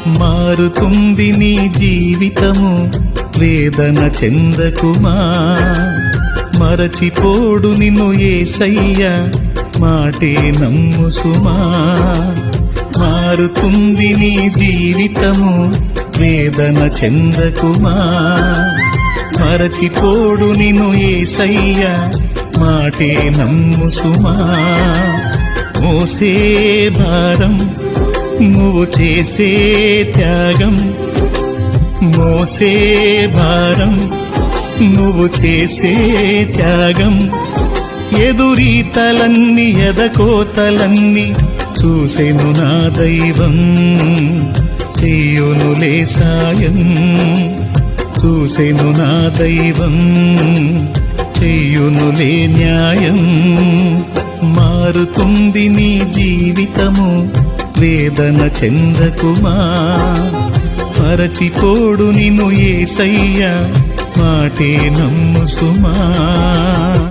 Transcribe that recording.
మారుతుంది నీ జీవితము, వేదన చెందకుమా. మరచిపోడు నిన్ను యేసయ్య, మాటే నమ్ము సుమా. మారుతుంది నీ జీవితము, వేదన చెందకుమా. మరచిపోడు నిన్ను యేసయ్య, మాటే నమ్ము సుమా. మోసే భారం నువ్వు చేసే త్యాగం, మోసే భారం నువ్వు చేసే త్యాగం. ఎదురీతలన్నీ ఎదకోతలన్నీ చూసెను నా దైవం, చెయ్యునులే సాయం. చూసెను నా దైవం, చెయ్యునులే న్యాయం. మారుతుంది నీ జీవితము, వేదన చెందకుమా. మరచిపోడు నిన్ను యేసయ్య, మాటే నమ్ము సుమా.